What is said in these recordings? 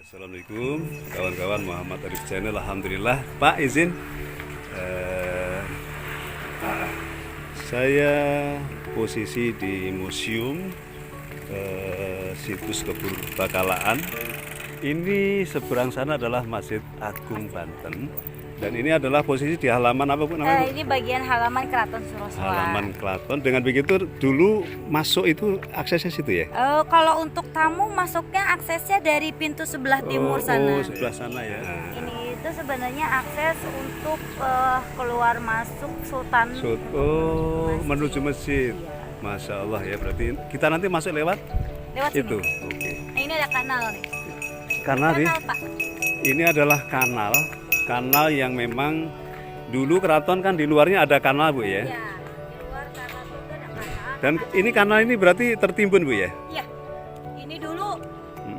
Assalamualaikum kawan-kawan, Muhammad Arif Channel. Alhamdulillah Pak izin saya posisi di museum situs kepurbakalaan. Ini seberang sana adalah Masjid Agung Banten, dan ini adalah posisi di halaman apa Bu namanya? Ini bagian halaman Keraton Surosoan. Halaman Keraton. Dengan begitu dulu masuk itu aksesnya situ ya? Kalau untuk tamu masuknya aksesnya dari pintu sebelah timur sana. Oh, sebelah sana ya. Ini itu sebenarnya akses untuk keluar masuk Sultan. Menuju masjid. Iya. Masya Allah ya, berarti kita nanti masuk lewat itu. Sini. Oke. Nah, ini ada kanal nih. Karena Pak. ini adalah kanal yang memang dulu keraton kan di luarnya ada kanal Bu ya. Iya, di luar kanal itu ada kanal. Dan ini kanal ini berarti tertimbun Bu ya. Iya. Ini dulu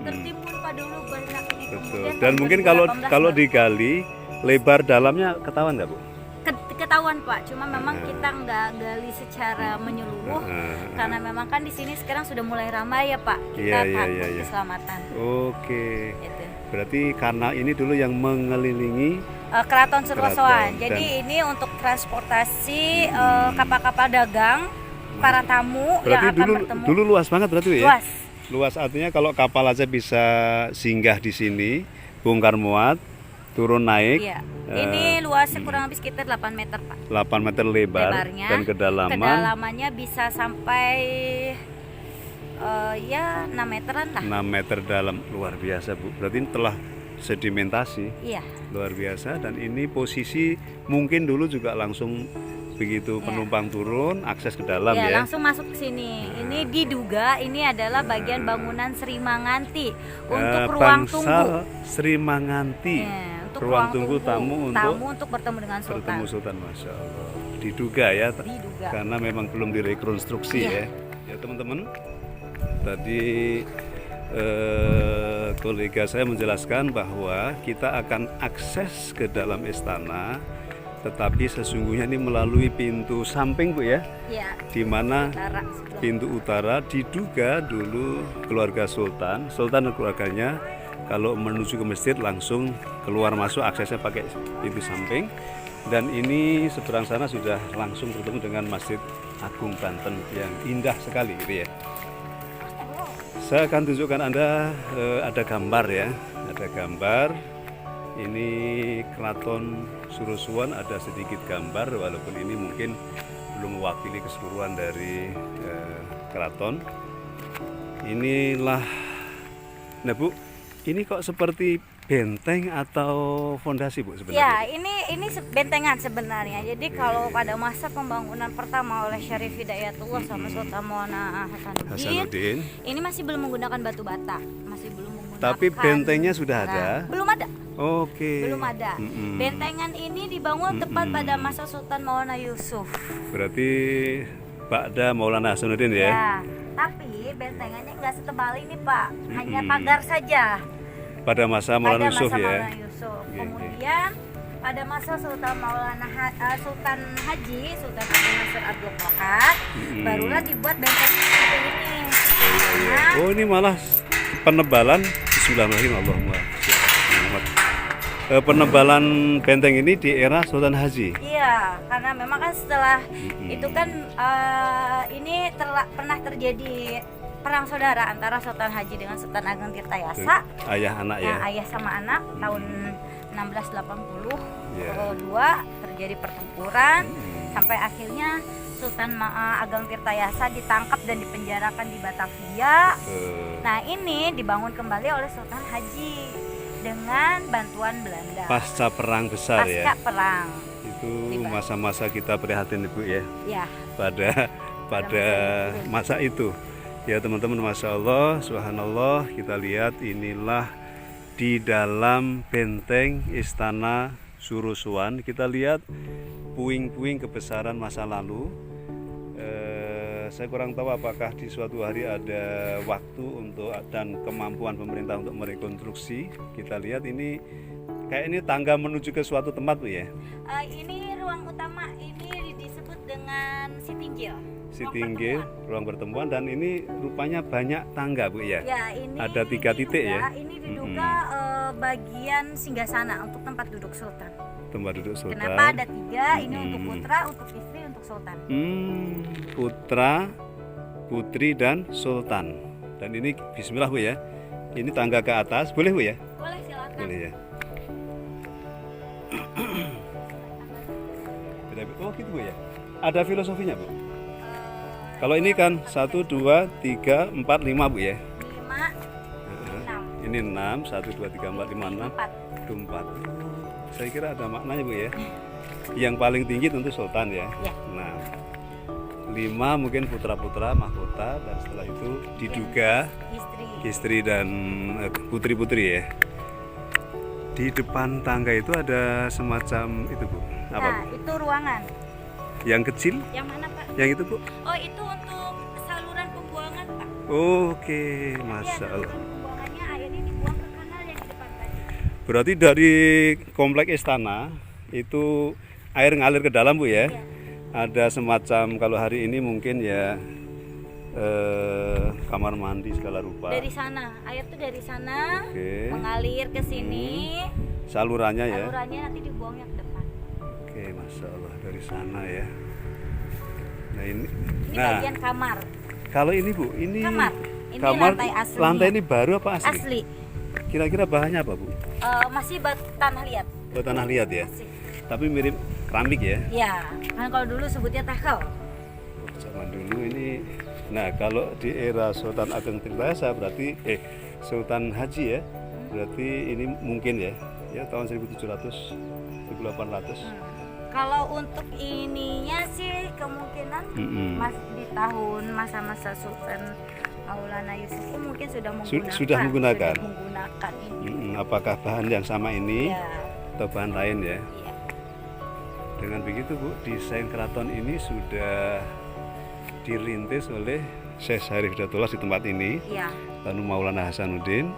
tertimbun Pak, dulu banyak ini. Betul. Kemudian Dan tahun mungkin 2018 kalau baru digali lebar dalamnya ketahuan nggak Bu? ketahuan Pak, cuma memang kita nggak gali secara menyeluruh karena memang kan di sini sekarang sudah mulai ramai ya Pak. Kita takut keselamatan. Oke. Gitu. Berarti kanal ini dulu yang mengelilingi Keraton Surosoan. Keraton. Jadi ini untuk transportasi kapal-kapal dagang, para tamu berarti yang akan bertemu. dulu luas banget berarti ya? Luas. Luas artinya kalau kapal aja bisa singgah di sini, bongkar muat, turun naik. Iya. Ini luasnya kurang lebih sekitar 8 meter Pak. 8 meter lebarnya dan kedalamannya bisa sampai ya 6 meteran lah. 6 meter dalam, luar biasa Bu. Berarti ini telah sedimentasi. Iya. Luar biasa, dan ini posisi mungkin dulu juga langsung begitu penumpang turun akses ke dalam ya. Langsung masuk ke sini. Ini diduga ini adalah bagian bangunan Sri Manganti untuk ruang tunggu. Sri Manganti. Untuk ruang tunggu tamu untuk bertemu dengan Sultan. Bertemu Sultan, Masya Allah. Diduga ya, karena memang belum direkonstruksi ya. Ya teman-teman, tadi kolega saya menjelaskan bahwa kita akan akses ke dalam istana, tetapi sesungguhnya ini melalui pintu samping Bu ya. Iya. Di mana pintu utara diduga dulu keluarga Sultan dan keluarganya kalau menuju ke masjid langsung keluar masuk aksesnya pakai pintu samping. Dan ini seberang sana sudah langsung bertemu dengan Masjid Agung Banten yang indah sekali gitu ya. Saya akan tunjukkan Anda ada gambar ya, ada gambar. Ini Keraton Surosoan, ada sedikit gambar walaupun ini mungkin belum mewakili keseluruhan dari keraton. Inilah, nah Bu, ini kok seperti benteng atau fondasi Bu sebenarnya? Ya, ini bentengan sebenarnya. Jadi kalau pada masa pembangunan pertama oleh Syarif Hidayatullah sama Sultan Maulana Hasanuddin, ini masih belum menggunakan batu bata, masih belum menggunakan. Tapi bentengnya sudah ada? Belum ada. Oke. Belum ada. Bentengan ini dibangun tepat pada masa Sultan Maulana Yusuf. Berarti Ba'da Maulana Hasanuddin ya? Ya, tapi bentengannya nggak setebal ini Pak, hanya pagar saja. Pada masa Maulana Yusuf ya. Maulana Yusuf. Kemudian pada masa Sultan Sultan Haji Nasir Abdul Qadir, barulah dibuat benteng seperti ini. Oh, ini malah penebalan. Bismillahirrahmanirrahim. Allahumma penebalan benteng ini di era Sultan Haji. Iya, karena memang kan setelah itu kan ini pernah terjadi perang saudara antara Sultan Haji dengan Sultan Ageng Tirtayasa. Ayah anak ya. Ayah sama anak tahun 1682 terjadi pertempuran sampai akhirnya Sultan Ageng Tirtayasa ditangkap dan dipenjarakan di Batavia. Nah, ini dibangun kembali oleh Sultan Haji dengan bantuan Belanda. Pasca perang besar ya. Pasca perang. Itu masa-masa kita prihatin Ibu ya. Ya. Pada masa itu. Ya teman-teman, Masya Allah, Subhanallah, kita lihat inilah di dalam benteng Istana Surosoan. Kita lihat puing-puing kebesaran masa lalu. Saya kurang tahu apakah di suatu hari ada waktu untuk dan kemampuan pemerintah untuk merekonstruksi. Kita lihat ini kayak ini tangga menuju ke suatu tempat Bu ya. Ini ruang utama, ini disebut dengan Sitinggil. sitting gate, ruang pertemuan, dan ini rupanya banyak tangga Bu ya. Ya, ini Ada 3 titik ya. Ini diduga bagian singgasana untuk tempat duduk sultan. Tempat duduk sultan. Kenapa ada 3? Ini untuk putra, untuk istri, untuk sultan. Putra, putri, dan sultan. Dan ini bismillah Bu ya. Ini tangga ke atas, boleh Bu ya? Boleh, silakan. Boleh ya. Oh gitu Bu ya. Ada filosofinya Bu. Kalau ini kan 1, 2, 3, 4, 5 Bu ya. 5, 6. Ini 6, 1, 2, 3, 4, 5, 6. 4. Itu 4. Saya kira ada maknanya Bu ya. Yang paling tinggi tentu sultan ya. Ya. Nah, 5 mungkin putra-putra mahkota, dan setelah itu diduga istri dan putri-putri ya. Di depan tangga itu ada semacam itu Bu. Apa Nah, Bu? itu ruangan. Yang kecil? Yang mana Pak? Yang itu Bu? Oh, itu untuk saluran pembuangan Pak. Oke, Iya, masya Allah. saluran pembuangannya airnya dibuang ke kanal yang di depan tadi. Berarti dari komplek istana itu air ngalir ke dalam Bu ya? Iya. Ada semacam, kalau hari ini mungkin ya kamar mandi segala rupa. Dari sana, air tuh dari sana Oke. mengalir ke sini. Salurannya ya. Salurannya nanti dibuangnya ke depan. Oke, masya Allah, dari sana ya. Nah ini, Ini nah bagian kamar. kalau ini Bu, ini Kamar. Ini kamar, lantai asli. lantai ini baru apa asli? Asli. Kira-kira bahannya apa Bu? Masih tanah liat. Buat tanah liat ya. Masih. Tapi mirip keramik ya. Ya, kan kalau dulu sebutnya takau. Zaman dulu ini. Nah, kalau di era Sultan Ageng Tirtayasa berarti Sultan Haji ya. Berarti ini mungkin ya tahun 1700 1800. Kalau untuk ininya sih kemungkinan di tahun masa-masa Sultan Maulana Yusuf mungkin sudah menggunakan. Sudah menggunakan ini. Apakah bahan yang sama ini Ya. atau bahan lain ya? Iya. Dengan begitu Bu, desain keraton ini sudah dirintis oleh Syekh Syarif Hidayatullah di tempat ini. Iya. Lalu Maulana Hasanuddin,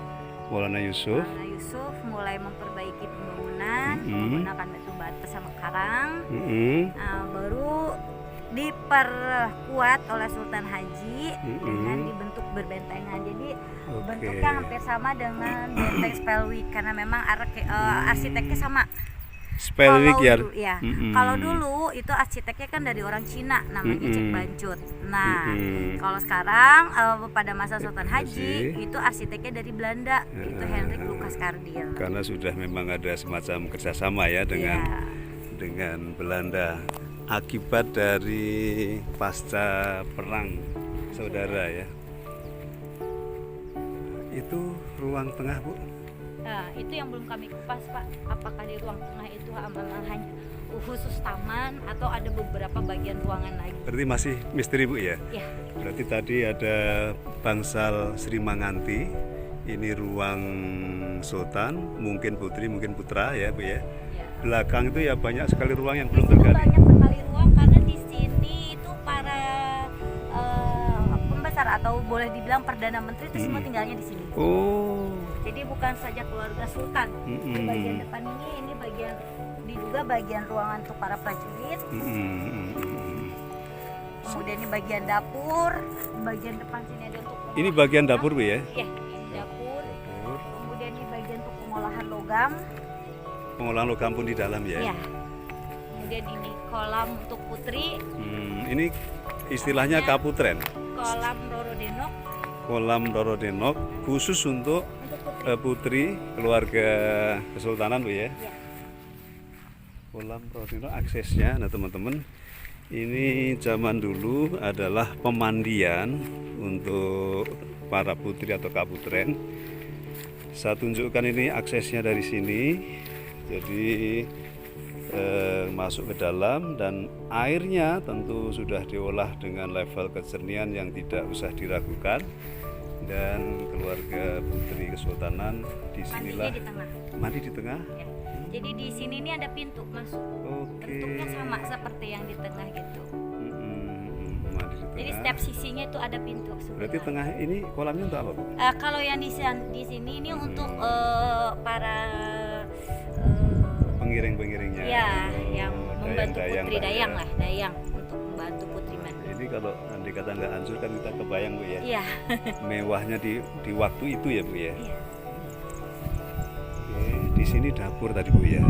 Maulana Yusuf. Maulana Yusuf mulai memperbaiki pembangunan menggunakan batu bata sama karang. Nah, baru diperkuat oleh Sultan Haji dengan dibentuk berbentengan. Jadi bentuknya hampir sama dengan benteng Spelwick karena memang arsiteknya sama. Spelwick ya. Kalau dulu itu arsiteknya kan dari orang Cina namanya Cek Bancut. Nah, kalau sekarang pada masa Sultan Haji itu arsiteknya dari Belanda, itu Hendrik Lucas Cardin. Karena sudah memang ada semacam kerjasama ya dengan Belanda akibat dari pasca perang saudara ya. Itu ruang tengah Bu. Nah, itu yang belum kami kupas Pak. Apakah di ruang tengah itu memang hanya khusus taman atau ada beberapa bagian ruangan lagi? Berarti masih misteri Bu ya? Ya. Berarti tadi ada bangsal Sri Manganti. Ini ruang sultan, mungkin putri, mungkin putra ya Bu ya. Belakang itu ya banyak sekali ruang yang belum tergali. Banyak sekali ruang karena di sini itu para pembesar atau boleh dibilang perdana menteri itu semua tinggalnya di sini. Oh. Jadi bukan saja keluarga sultan. Di bagian depan ini bagian diduga bagian ruangan untuk para prajurit. Kemudian ini bagian dapur, bagian depan sini ada untuk ini bagian dapur Bu ya? Iya, ini dapur. Kemudian ini bagian untuk pengolahan logam. Pengolahan logam pun di dalam ya? Iya. Kemudian ini kolam untuk putri. Ini istilahnya kaputren. Kolam Roro Denok. Kolam Roro Denok khusus untuk putri keluarga kesultanan Bu ya? Iya. Kolam Roro Denok aksesnya, nah teman-teman, ini zaman dulu adalah pemandian untuk para putri atau kaputren. Saya tunjukkan ini aksesnya dari sini. Jadi masuk ke dalam dan airnya tentu sudah diolah dengan level kejernihan yang tidak usah diragukan, dan keluarga putri kesultanan disinilah mandi di tengah. Ya. Jadi di sini ini ada pintu masuk. Bentuknya sama seperti yang di tengah gitu. Mandi di tengah. Jadi setiap sisinya itu ada pintu. Berarti tengah ini kolamnya untuk apa Bu? Kalau yang di sini ini untuk para pengiring-pengiringnya. Ya, yang membantu Dayang-dayang putri lah ya. Dayang lah, Dayang untuk membantu putri mandi. Ini kalau andai kata nggak hancur kan kita kebayang Bu ya. Iya. Mewahnya di waktu itu ya Bu ya. Iya. Oke, di sini dapur tadi Bu ya.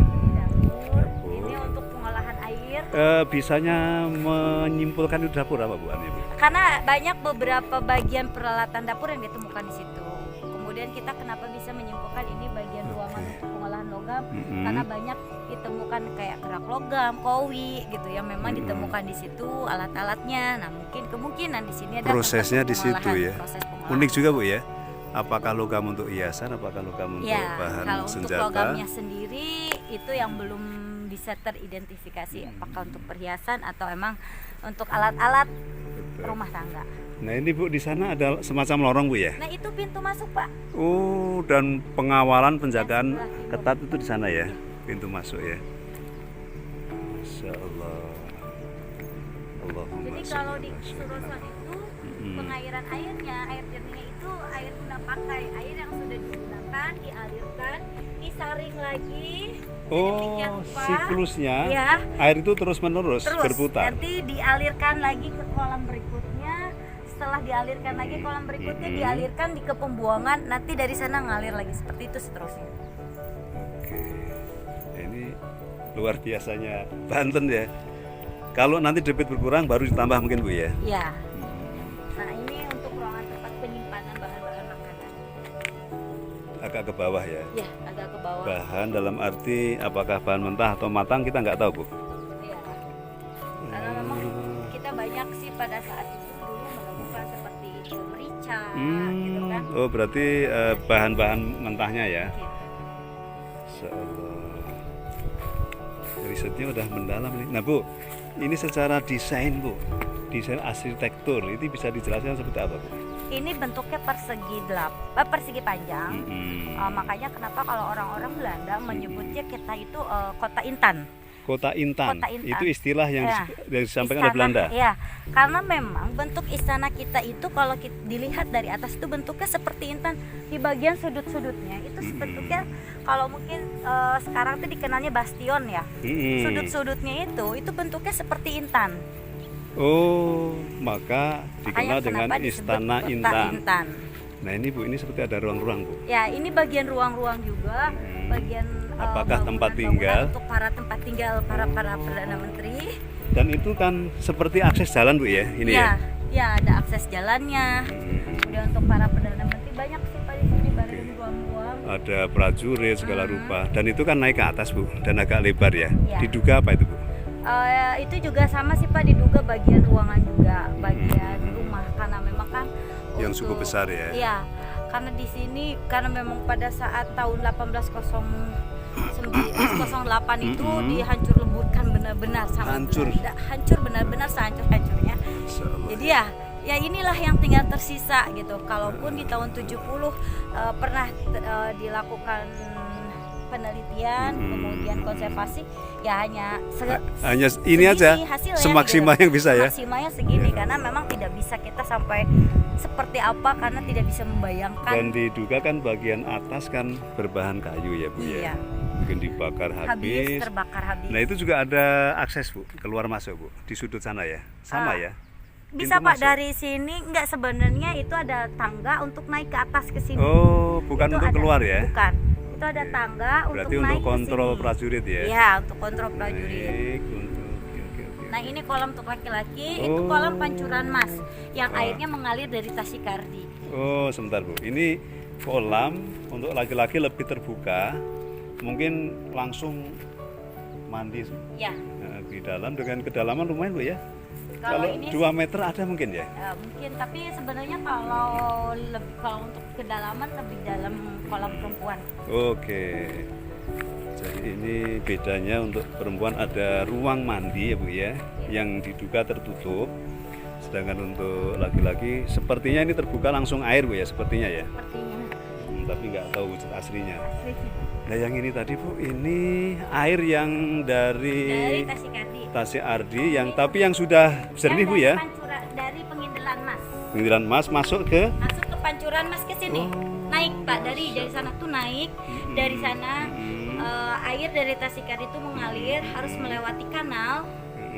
Dapur. Ini untuk pengolahan air. Bisanya menyimpulkan itu dapur apa Bu Ani Bu? Karena banyak beberapa bagian peralatan dapur yang ditemukan di situ. Kemudian kita kenapa bisa menyimpulkan ini bagian ruangan untuk pengolahan logam? Karena banyak ditemukan kayak kerak logam, kowi gitu yang memang ditemukan di situ alat-alatnya. Nah mungkin kemungkinan di sini ada Prosesnya tempat di situ pengolahan, ya. proses pengolahan. Unik juga Bu ya. Apakah logam untuk hiasan, apakah logam untuk Ya, bahan kalau untuk senjata? logamnya sendiri itu yang belum bisa teridentifikasi apakah untuk perhiasan atau emang untuk alat-alat rumah tangga. Nah ini Bu, di sana ada semacam lorong Bu ya? Nah itu pintu masuk Pak. Oh, dan pengawalan penjagaan Sebelah timur. ketat itu di sana ya, pintu masuk ya. Masya Allah. Allahumma Jadi sholli kalau di ala sayyidina. Suroson itu pengairan airnya, air jernihnya itu air guna pakai, air yang sudah digunakan dialirkan, disaring lagi. Demikian Oh, rupa. siklusnya Ya. air itu terus menerus Terus berputar. nanti dialirkan lagi ke kolam berikutnya. Setelah dialirkan lagi ke kolam berikutnya, dialirkan di ke pembuangan. Nanti dari sana ngalir lagi seperti itu seterusnya. Oke, ini luar biasanya Banten ya. Kalau nanti debit berkurang baru ditambah mungkin Bu ya. Ya. Nah ini untuk ruangan tempat penyimpanan bahan-bahan makanan. Agak ke bawah ya. Ya, agak ke bawah. Bahan dalam arti apakah bahan mentah atau matang kita nggak tahu Bu. Iya. Karena memang kita banyak sih pada saat itu dulu menemukan seperti itu merica, gitu kan. Oh berarti bahan-bahan mentahnya ya. Gitu. Insya Allah. Risetnya udah mendalam nih. Nah Bu, ini secara desain Bu, desain arsitektur itu bisa dijelaskan seperti apa Bu? Ini bentuknya persegi panjang. Makanya kenapa kalau orang-orang Belanda menyebutnya kita itu kota Intan. Kota Intan. Kota Intan. Itu istilah yang, Ya. yang disampaikan oleh Belanda. Ya, karena memang bentuk istana kita itu kalau dilihat dari atas itu bentuknya seperti intan. Di bagian sudut-sudutnya itu bentuknya kalau mungkin sekarang itu dikenalnya bastion ya. Sudut-sudutnya itu bentuknya seperti intan. Oh, maka dikenal Makanya dengan kenapa disebut Istana kota Intan. Nah ini Bu, ini seperti ada ruang-ruang Bu. Ya, ini bagian ruang-ruang juga, bagian Apakah tempat bangunan-bangunan tinggal? untuk para tempat tinggal para perdana menteri. Dan itu kan seperti akses jalan Bu ya, ini ya. Ya, ada akses jalannya. Kemudian untuk para perdana menteri banyak sih Pak di sini bagian ruang-ruang. Ada prajurit segala rupa. Dan itu kan naik ke atas Bu, dan agak lebar ya. Ya. Diduga apa itu Bu? Itu juga sama sih Pak, diduga bagian ruangan juga, bagian rumah karena memang kan Yang cukup besar ya. Iya, karena di sini karena memang pada saat tahun 1808 itu dihancur leburkan benar-benar sangat Hancur. hancur benar-benar sehancur-hancurnya. Insya Allah. Jadi ya inilah yang tinggal tersisa gitu. Kalaupun di tahun 70 pernah dilakukan penelitian, kemudian konservasi, ya hanya Hanya ini segini aja, hasilnya, semaksimal gitu. yang bisa ya. Maksimalnya segini karena memang tidak bisa kita sampai seperti apa karena tidak bisa membayangkan. Dan diduga kan bagian atas kan berbahan kayu ya Bu ya. Iya. Mungkin dibakar habis. Terbakar habis. Nah itu juga ada akses Bu, keluar masuk Bu, di sudut sana ya. Sama ya. Bisa pintu Pak masuk. dari sini enggak, sebenarnya itu ada tangga untuk naik ke atas ke sini. Oh, bukan Itu untuk ada- keluar ya. Bukan. Itu ada tangga Berarti untuk untuk naik kontrol ke sini. prajurit ya. Iya, untuk kontrol prajurit. Baik, oke. Nah, ini kolam untuk laki-laki, itu Oh. kolam pancuran mas yang airnya mengalir dari Tasikardi. Oh, sebentar Bu. Ini kolam untuk laki-laki lebih terbuka. Mungkin langsung mandi Ya. di dalam dengan kedalaman lumayan Bu ya. Kalau Kalau ini 2 meter ada mungkin ya. mungkin, tapi sebenarnya kalau untuk kedalaman lebih dalam kolam perempuan. Oke. Jadi ini bedanya untuk perempuan ada ruang mandi ya Bu ya, yang diduga tertutup. Sedangkan untuk laki-laki sepertinya ini terbuka langsung air Bu ya, sepertinya ya. Sepertinya Tapi nggak tahu wujud aslinya. aslinya. Nah yang ini tadi Bu, ini air yang Dari dari Tasikardi. Tasikardi yang tapi yang sudah jernih Bu ya. Dari Pengindelan Mas. Pinggiran Mas masuk ke Masuk ke Pancuran Mas ke sini. Naik Pak, dari sana tuh naik. Dari sana air dari Tasikardi itu mengalir harus melewati kanal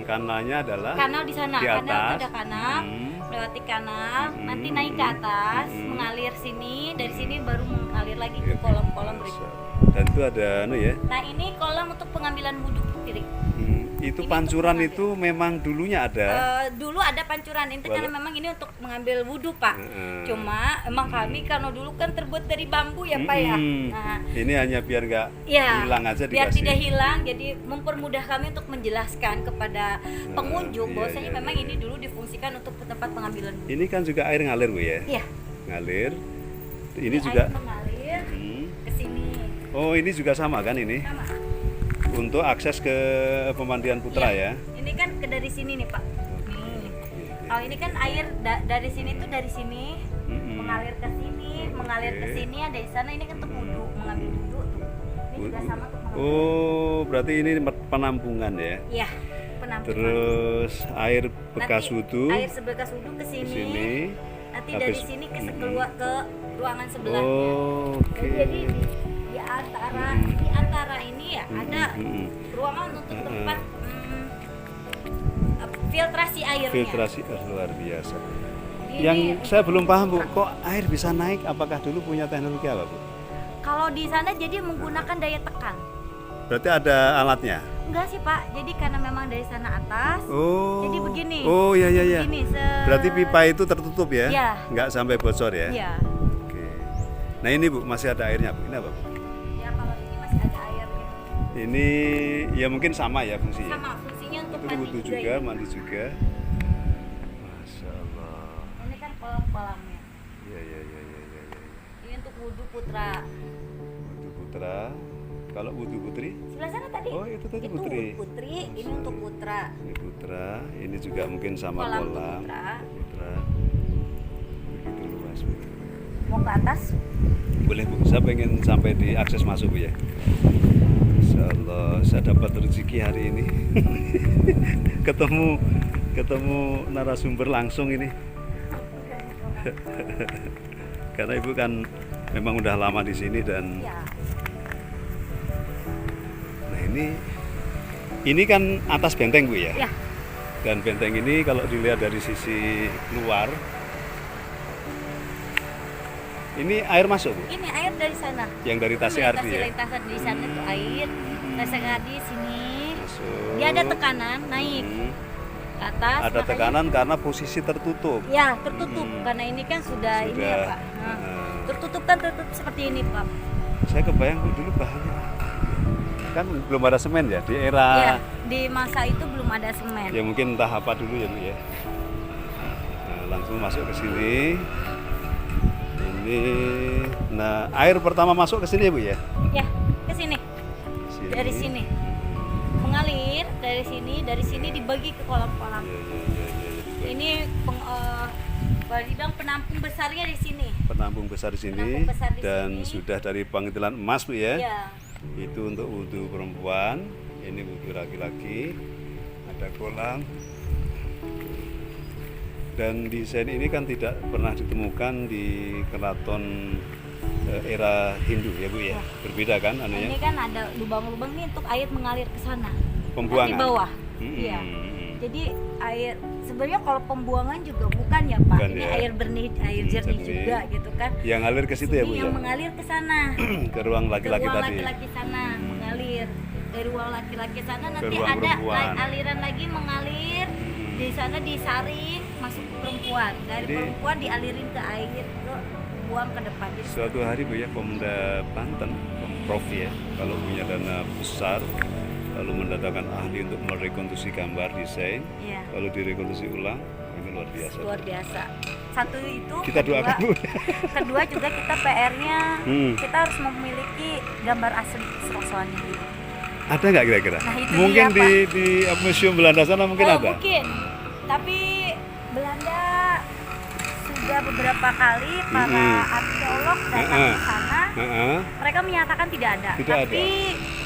Kanalnya adalah Kanal di sana, di kanal itu atas. ada kanal, melewati kanal, nanti naik ke atas, mengalir sini, dari sini baru mengalir lagi ke kolam-kolam berikut. Dan itu ada ya. Nah ini kolam untuk pengambilan wudhu Putri. Itu Ini pancuran untuk itu memang dulunya ada. Dulu ada pancuran itu karena memang ini untuk mengambil wudhu Pak. Cuma emang kami karena dulu kan terbuat dari bambu ya Pak ya. Nah, ini hanya biar nggak ya, hilang aja biar dikasih. tidak hilang, jadi mempermudah kami untuk menjelaskan kepada pengunjung iya, bahwasanya iya, memang ini dulu difungsikan untuk tempat pengambilan wudhu. Ini kan juga air ngalir Bu ya. Iya. Ngalir. Ini Air juga. mengalir ke sini. Oh ini juga sama kan ini? Sama. Untuk akses ke pemandian putra Iya. ya. Ini kan ke dari sini nih Pak. Nih. Kalau ini kan air dari sini tuh dari sini mengalir ke sini, mengalir ke sini, ada di sana ini kan untuk wudhu, mengambil wudhu tuh. Ini juga sama untuk mengambil. Oh berarti ini penampungan ya. Iya, penampungan. Terus air bekas Nanti wudhu air bekas wudhu ke ke sini. sini. Nanti Habis- dari sini keluar ke ruangan sebelahnya. Oh, oke. Jadi di antara ini ya ada ruangan untuk tempat filtrasi airnya. Filtrasi luar biasa. Ini Yang saya belum paham Bu, kok air bisa naik? Apakah dulu punya teknologi apa Bu? kalau di sana jadi menggunakan daya tekan. Berarti ada alatnya? Enggak sih Pak, jadi karena memang dari sana atas. Oh. Jadi begini. Oh iya iya iya. Begini, Berarti pipa itu tertutup ya? Iya. Nggak sampai bocor ya? Iya. Oke. Nah ini Bu, masih ada airnya Bu. Ini apa Bu? Ya kalau ini masih ada airnya. Ini ya mungkin sama ya fungsinya. Sama fungsinya untuk Itu mandi wudhu juga. juga, Ini. mandi juga. Masya Allah. Ini kan kolam-kolamnya. Iya iya iya iya iya. Ya. Ini untuk wudhu putra. Wudhu putra. Kalau wudhu putri? Sebelah sana tadi. Oh itu tadi Itu putri. wudhu putri, ini untuk putra. Ini putra. Ini juga mungkin sama Kolam untuk kolam. putra. Putra. Begitu luas Bu. Mau ke atas? Boleh Bu, saya pengen sampai di akses masuk Bu ya. Insya Allah saya dapat rezeki hari ini. ketemu narasumber langsung ini. Karena Ibu kan memang udah lama di sini dan Iya. nah ini kan atas benteng Bu ya. Ya. Dan benteng ini kalau dilihat dari sisi luar ini air masuk Bu. Ini air dari sana. Yang dari Tasik Ardi ya. Lintasan di sana tuh air. Tasik Ardi sini. Masuk. Dia ada tekanan naik ke atas. Ada makanya- tekanan karena posisi tertutup. Ya, tertutup karena ini kan sudah ini ya, Pak. Nah, tertutup kan tertutup seperti ini, Pak. Saya kebayang Bu, dulu bahannya kan belum ada semen ya di Ya, era di masa itu belum ada semen. ya mungkin entah apa dulu ya Bu ya. Nah, langsung masuk ke sini. Ini nah air pertama masuk ke sini ya Bu ya. Ya, ke sini. Dari sini. Mengalir dari sini dibagi ke kolam-kolam. Ya, ya, ya, ya, ya. Ini bidang penampung besarnya di sini. Penampung besar di sini Penampung besar di dan sini. sudah dari panggilan emas Bu ya. Ya. Itu untuk wudhu perempuan, ini wudhu laki-laki, ada kolam. Dan desain ini kan tidak pernah ditemukan di keraton era Hindu ya Bu ya. Berbeda kan Ini anunya? kan ada lubang-lubang nih untuk air mengalir ke sana. Pembuangan. Di bawah. Mm-mm. Iya. Jadi air sebenarnya kalau pembuangan juga bukan ya Pak. Bukan, Ini ya. air benih, air jernih jernih. juga gitu kan. Yang ngalir ke situ ya Ini Bu ya. yang mengalir ke sana. Ke ruang Ke laki-laki ruang tadi. laki-laki sana mengalir. Dari ruang laki-laki sana nanti ruang ada perempuan. aliran lagi mengalir. Di sana disaring masuk ke perempuan. Dari Jadi- perempuan dialirin ke air ke buang ke depan. Jadi Suatu hari Bu ya Pemda Banten, Prof ya, kalau punya dana besar lalu mendatangkan ahli untuk merekonstruksi gambar desain, iya. lalu direkonstruksi ulang, ini luar biasa. Luar biasa. Satu itu. Kita doakan Bu. Kedua juga kita PR-nya kita harus memiliki gambar asli Sroswani itu. Ada nggak kira-kira? Nah, itu Mungkin dia, di Museum Belanda sana mungkin ada. Mungkin. Tapi Belanda sudah beberapa kali para arkeolog datang ke sana, Heeh. mereka menyatakan tidak ada. Tidak Tapi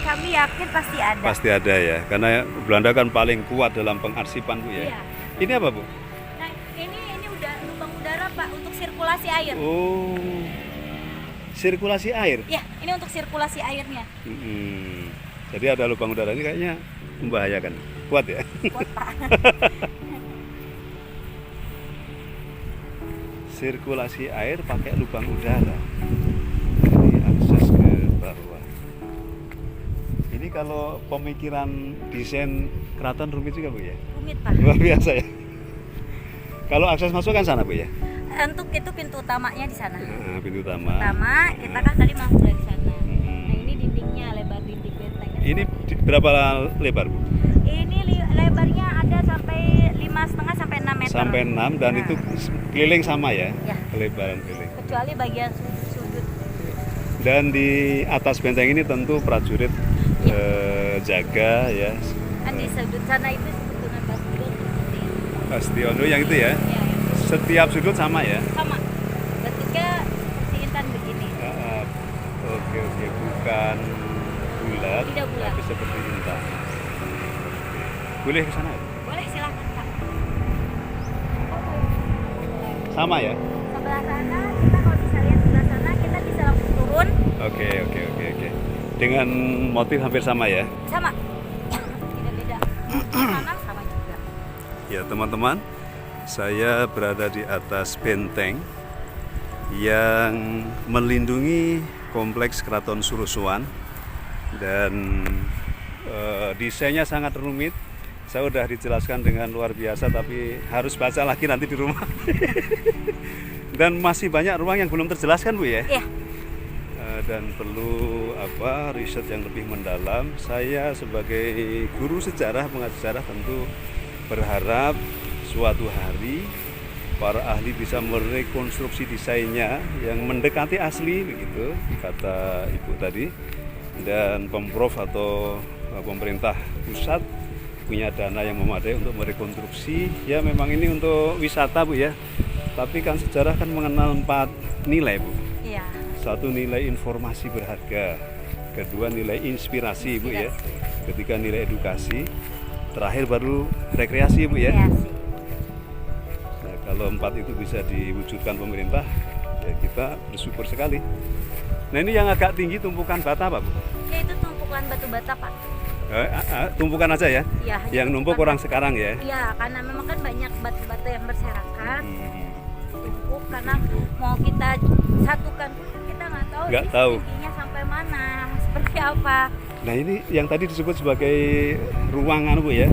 kami yakin pasti ada. Pasti ada ya, karena Belanda kan paling kuat dalam pengarsipan Bu ya. Iya. Ini apa Bu? Nah, ini udah lubang udara Pak untuk sirkulasi air. Oh, sirkulasi air. Ya, ini untuk sirkulasi airnya. Mm-mm. Jadi ada lubang udara ini kayaknya membahayakan. Kuat ya? Kuat, Pak. Sirkulasi air pakai lubang udara. Ini akses ke bawah. Ini kalau pemikiran desain keraton rumit juga Bu ya? Rumit, Pak. Luar biasa ya. Kalau akses masuk kan sana Bu ya? Untuk itu pintu utamanya di sana. Nah, pintu utama. Pertama, kita kan tadi masuk dari sana. Nah, ini dindingnya, lebar dinding bentengnya. Ini berapa lebar Bu? Ini lebarnya ada sampai 5,5 sampai 6 meter. Sampai 6 dan Nah. itu keliling sama ya? Ya. Kelebaran keliling. Kecuali bagian sudut-sudut. Dan di atas benteng ini tentu prajurit jaga ya. Kan di sudut sana itu disebut dengan bastion seperti itu. Bastion yang itu ya. Ya, ya. Setiap sudut sama ya. Sama. Bentuknya seperti intan begini. Oke, bukan bulat, Tidak bulat. tapi seperti intan. Boleh ke sana? Boleh, silakan, Pak. Sama ya? Sebelah sana, kita kalau bisa lihat sebelah sana, kita bisa langsung turun. Oke. Dengan motif hampir sama ya? Sama. Tidak beda. Kanan sama juga. Ya teman-teman, saya berada di atas benteng yang melindungi kompleks Keraton Surosoan dan desainnya sangat rumit. Saya sudah dijelaskan dengan luar biasa, tapi harus baca lagi nanti di rumah. Dan masih banyak ruang yang belum terjelaskan Bu ya? Iya. Dan perlu riset yang lebih mendalam. Saya sebagai guru sejarah, pengajar sejarah tentu berharap suatu hari para ahli bisa merekonstruksi desainnya yang mendekati asli begitu kata Ibu tadi, dan Pemprov atau pemerintah pusat punya dana yang memadai untuk merekonstruksi. Ya memang ini untuk wisata Bu ya, tapi kan sejarah kan mengenal 4 nilai Bu. Iya. Satu, nilai informasi berharga. Kedua, nilai inspirasi Bu ya. Ketiga, nilai edukasi. Terakhir baru rekreasi Bu ya. Kreasi. Nah, kalau 4 itu bisa diwujudkan pemerintah, ya kita bersyukur sekali. Nah ini yang agak tinggi tumpukan bata Pak Bu? Ya itu tumpukan batu bata, Pak. Tumpukan aja ya? Iya. Yang numpuk orang sekarang ya? Iya, karena memang kan banyak batu-batu yang berserakan. Tumpuk karena mau kita satukan pun kita nggak tahu tingginya sampai mana, seperti apa. Nah ini yang tadi disebut sebagai ruangan Bu ya?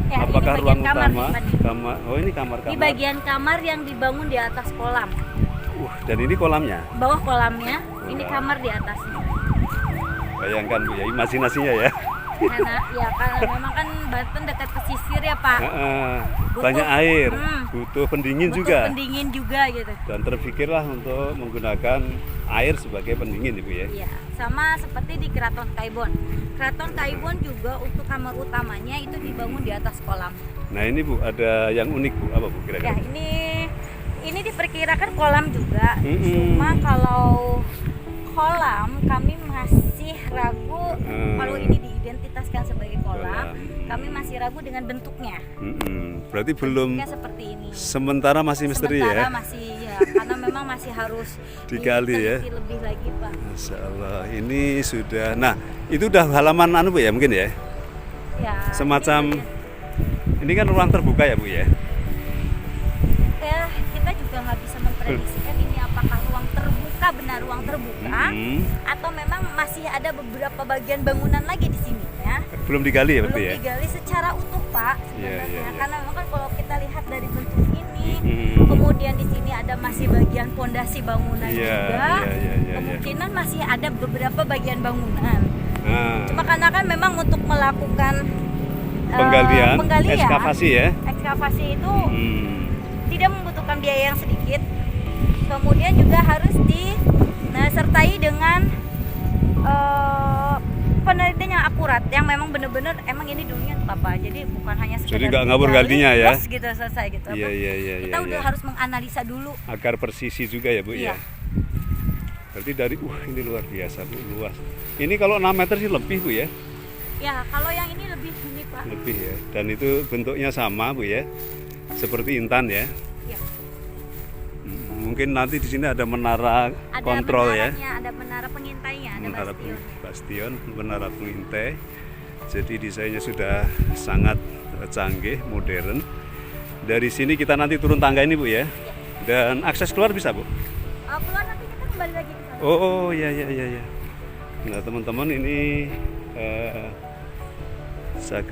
Ya, apakah ini ruang bagian kamar, utama? nih, Kamar. Oh ini kamar-kamar. Di bagian kamar yang dibangun di atas kolam. Dan ini kolamnya. Bawah kolamnya, ini kamar di atasnya. Bayangkan Bu ya, imajinasinya ya. Karena memang kan Banten dekat pesisir ya Pak. Banyak air, butuh pendingin juga. Pendingin juga gitu. Dan terpikirlah untuk menggunakan air sebagai pendingin Ibu ya. Iya, sama seperti di Keraton Kaibon. Keraton Kaibon juga untuk kamar utamanya itu dibangun di atas kolam. Nah ini Bu, ada yang unik Bu, apa Bu kira-kira? Ya ini diperkirakan kolam juga. Cuma kalau kolam kami masih ragu kalau ini diidentitaskan sebagai kolam. Kami masih ragu dengan bentuknya. Berarti belum. Bentuknya seperti ini. Sementara masih misteri ya. Sementara masih ya, karena memang masih harus digali ya. Lebih lagi Pak. Masya Allah, ini sudah. Nah, itu udah halaman Bu ya mungkin ya. Ya. Semacam. Ini kan ruang terbuka ya Bu ya. Ya kita juga nggak bisa memprediksikan ini apakah ruang terbuka, benar ruang terbuka, atau memang masih ada beberapa bagian bangunan lagi di sini ya. Belum digali ya berarti ya? Belum digali secara utuh Pak sebenarnya. Ya. Karena memang kan kalau kita lihat dari bentuk ini, kemudian di sini ada masih bagian pondasi bangunan juga. Kemungkinan masih ada beberapa bagian bangunan. Cuma karena kan memang untuk melakukan penggalian, ekskavasi ya. Ekskavasi itu tidak membutuhkan biaya yang sedikit. Kemudian juga harus disertai dengan penelitian yang akurat, yang memang benar-benar emang ini dulunya untuk apa. Jadi bukan hanya sekedar. Jadi nggak ngabur galinya ya. Gitu selesai gitu. Iya. Kita udah harus menganalisa dulu. Agar presisi juga ya Bu Iya. ya. Berarti dari ini luar biasa Bu, luas. Ini kalau 6 meter sih lebih Bu ya. Ya, kalau yang ini lebih ini Pak. Lebih ya. Dan itu bentuknya sama Bu ya. Seperti intan ya. Iya. Mungkin nanti di sini ada menara kontrol ya. Ada menara pengintainya, ada Menara bastion. bastion, menara pengintai. Jadi desainnya sudah sangat canggih, modern. Dari sini kita nanti turun tangga ini Bu ya. Dan akses keluar bisa Bu? Keluar nanti kita kembali lagi ke sana. Oh ya ya ya ya. Nah teman-teman ini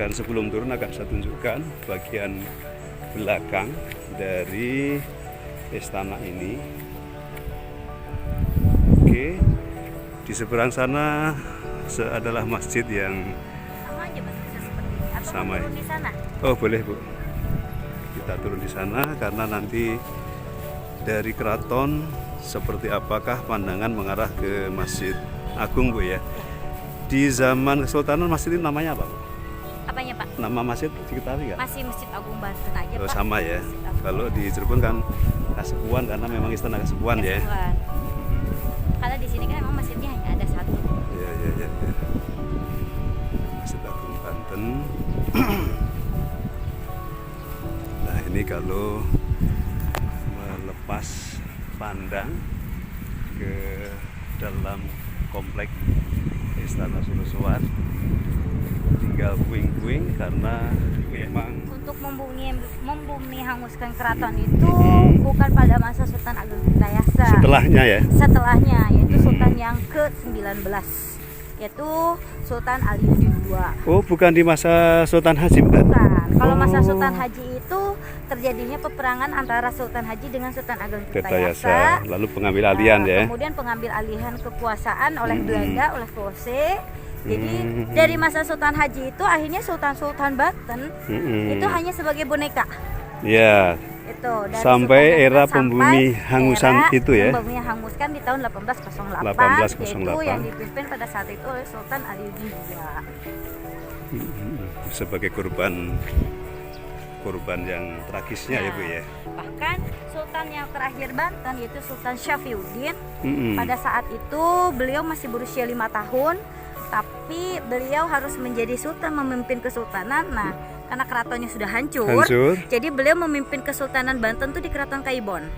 sebelum turun akan saya tunjukkan bagian belakang dari istana ini. Oke, di seberang sana adalah masjid yang Sama aja bentuknya seperti ini. Atau Sama mau ya. turun di sana? oh boleh Bu, kita turun di sana karena nanti dari keraton seperti apakah pandangan mengarah ke Masjid Agung Bu ya. Di zaman Kesultanan masjid ini namanya apa Bu? Apanya Pak? Nama masjid diketahui nggak? Masih Masjid Agung Banten aja Oh, Pak. sama ya. Masjid Agung. Kalau di Cirebon kan Kasepuan karena memang istana Kasepuan ya. Kesepuan. Kalau di sini kan memang masjidnya hanya ada satu. Ya ya ya. Ya. Masjid Agung Banten. Nah ini kalau melepas pandang ke dalam komplek Istana Sunusuan, tinggal puing-puing karena memang Untuk membumi hanguskan keraton itu bukan pada masa Sultan Agung Tirtayasa. setelahnya ya. Setelahnya, yaitu Sultan yang ke-19, yaitu Sultan Aliuddin II. Oh bukan di masa Sultan Haji bukan? Bukan. Kalau masa Oh. Sultan Haji itu terjadinya peperangan antara Sultan Haji dengan Sultan Agung Tirtayasa, Tirtayasa. lalu pengambil alihan ya. Kemudian pengambil alihan kekuasaan oleh Belanda, oleh VOC. Jadi dari masa Sultan Haji itu akhirnya Sultan Banten itu hanya sebagai boneka. Ya, Itu dari Sampai Sultan era Banten pembumi sampai hangusan era itu ya? Pembumi hanguskan di tahun 1808, 1808. yaitu yang dipimpin pada saat itu oleh Sultan Aliuddin II. sebagai korban yang tragisnya ya Bu ya. Bahkan Sultan yang terakhir Banten yaitu Sultan Syafiuddin, Mm-mm. pada saat itu beliau masih berusia 5 tahun, tapi beliau harus menjadi sultan memimpin kesultanan. Nah, karena keratonnya sudah hancur, jadi beliau memimpin kesultanan Banten tuh di Keraton Kaibon.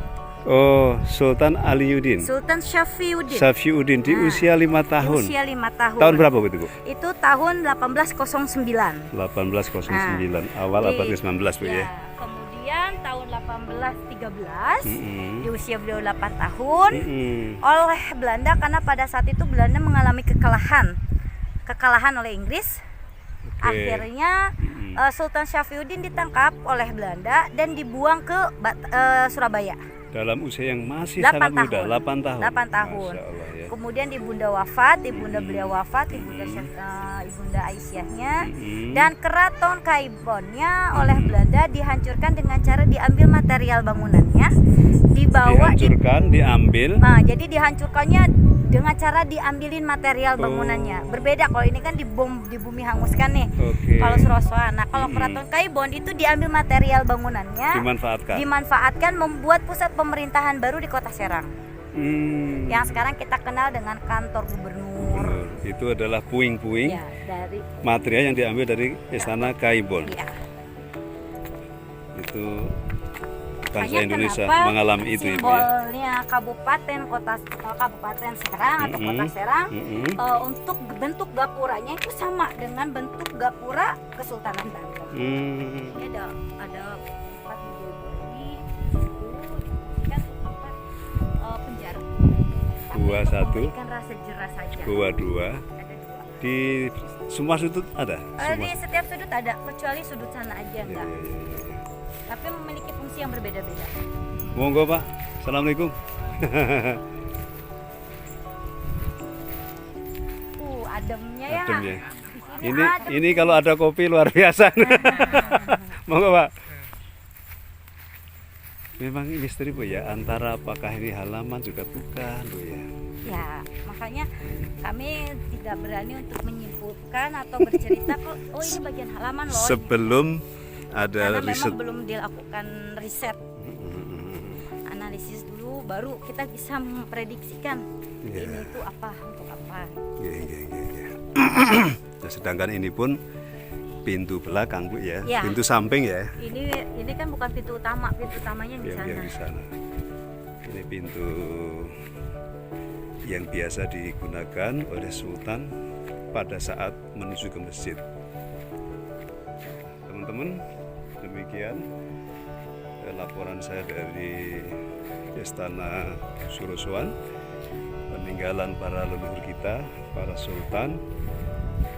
Oh, Sultan Aliuddin. Sultan Syafiuddin. Syafiuddin di Nah, usia 5 tahun. Usia 5 tahun. Tahun berapa Bu itu Bu? Itu tahun 1809. 1809, awal abad ke-19 Bu ya. Kemudian tahun 1813 di Mm-mm. usia beliau 8 tahun Mm-mm. oleh Belanda, karena pada saat itu Belanda mengalami kekalahan oleh Inggris. Oke. Akhirnya Sultan Syafiuddin ditangkap oleh Belanda dan dibuang ke Surabaya. Dalam usia yang masih 8 sangat muda, tahun. 8 tahun. 8 tahun. Masya Allah ya. Kemudian ibunda wafat, ibunda beliau wafat, ibunda Aisyahnya, dan keraton Kaibonnya oleh Belanda dihancurkan dengan cara diambil material bangunannya, dibawa Dihancurkan, diambil. Nah, jadi dihancurkannya dengan cara diambilin material bangunannya. Berbeda kalau ini kan di bumi hanguskan nih. Oke. Kalau Surosoan. Nah, kalau keraton Kaibon itu diambil material bangunannya, dimanfaatkan membuat pusat pemerintahan baru di Kota Serang. Yang sekarang kita kenal dengan kantor gubernur. Benar. Itu adalah puing-puing Ya, dari material yang diambil dari Istana Kaibon. ya. Itu bangsa Makanya Indonesia kenapa mengalami itu Ibu ya. simbolnya kabupaten kabupaten Serang atau Kota Serang untuk bentuk gapuranya itu sama dengan bentuk gapura Kesultanan Banten. Ini ada 4 ini kan tempat penjara. Gua Tapi untuk 1, memberikan rasa jerah saja. Gua 2. Ada 2. Di semua sudut ada. Di setiap sudut ada, kecuali sudut sana aja Ya, enggak. ya, ya, ya. Tapi memiliki fungsi yang berbeda-beda. Monggo Pak. Assalamualaikum. Ademnya ya. Adem ya. Di sini adem. Ini kalau ada kopi luar biasa. Monggo Pak. Memang misteri Bu ya, antara apakah ini halaman juga bukan Bu ya. Ya, makanya kami tidak berani untuk menyimpulkan atau bercerita kok oh ini bagian halaman loh. Sebelum ada Karena riset. memang belum dilakukan riset. Analisis dulu baru kita bisa memprediksikan Iya. ini tuh apa untuk apa. Ya. Nah, sedangkan ini pun pintu belakang Bu ya, Ya. pintu samping ya. Ini kan bukan pintu utama, pintu utamanya di sana. Yang di sana. Ini pintu yang biasa digunakan oleh Sultan pada saat menuju ke masjid. teman-teman, demikian laporan saya dari Istana Surosoan, peninggalan para leluhur kita, para sultan.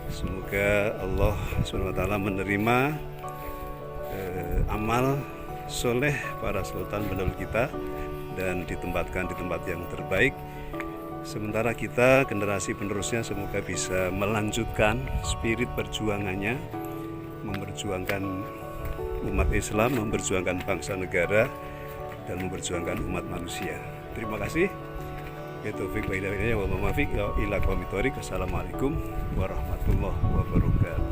Semoga Allah SWT menerima amal soleh para sultan pendahulu kita dan ditempatkan di tempat yang terbaik. Sementara kita generasi penerusnya semoga bisa melanjutkan spirit perjuangannya, memperjuangkan umat Islam, memperjuangkan bangsa negara, dan memperjuangkan umat manusia. Terima kasih. Assalamualaikum warahmatullahi wabarakatuh.